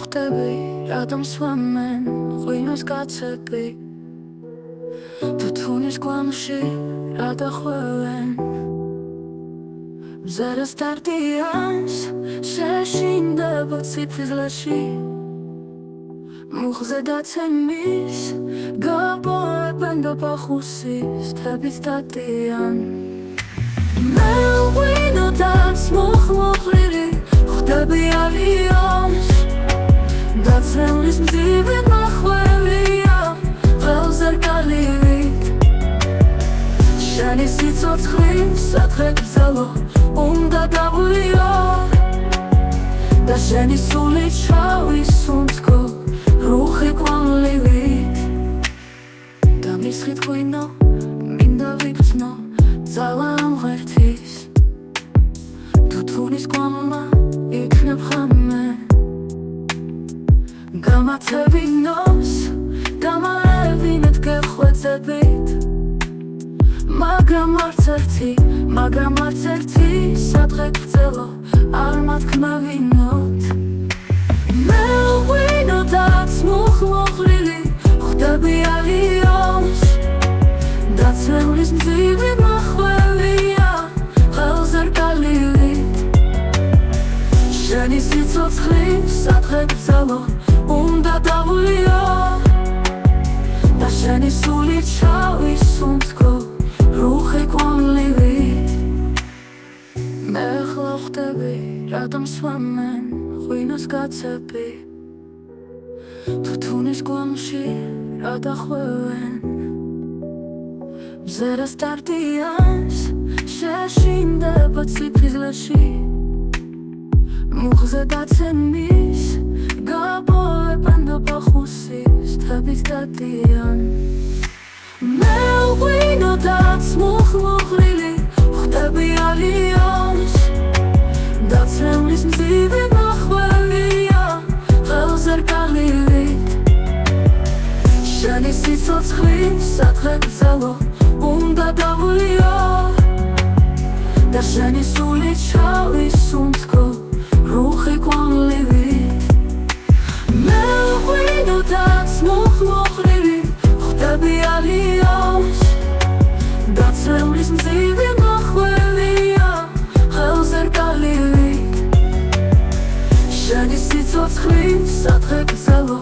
ხვდები, რატომ სვამენ ღვინოს კაცები თუთუნის გვამში რა დახვევენ მზერას დარდიანს შეშინდება ციფრილაში მუხზე დაცემის გაბოებენ და ბახუსის თებით დადიან მე ღვინო დაც მოხმოხლილი ხვდები ალიონს დაცემლის მძივი მახვევია ყველზე რკალივით შენი სიცოცხლის სათხე გრძელო უნდა დავულიო და შენი სული ჩავისუნთქო რუხი კვამლივით და მისხით ღვინო მინდა ვიგრძნო ძალა ამ ღერთის თუთუნის კვამლმა იქნებ ხამე გამათევინოს დამალევინეთ გეხვეწებით მაგრამ არც ერთი სადღე გრძელო არ მათქმევინოთ მე ღვინო დაც მოხმოხლილი ხვდები ალიონს დაცემლის მძივი მახვევია ყველზე რკალივით შენი სიცოცხლის სადღე გრძელო უნდა დავულიო და შენი სული ჩავისუნთქო რუხი კვამლივით მე ახლა ხვდები რატომ სვამენ ღვინოს კაცები თუთუნის გვამში რა დახვევენ მზერას დარდიანს შეშინდება ციფრილაში მუხზე დაცემის გაბოებენ და ბახუსის თებით დადიან მე ღვინო დაც მოხმოხლილი ხვდები ალიონს დაცემლის მძივი მახვევია ყველზე რკალივით შენი სიცოცხლის სათხე გრძელო უნდა დავულიო და შენი სული ჩავისუნთქო რუხი კვამლივით მე ღვინო დაც მოხმოხლილი ხვდები ალიონს დაცემლის მძივი მახვევია ყველზე რკალივით შენი სიცოცხლის სათხე გრძელო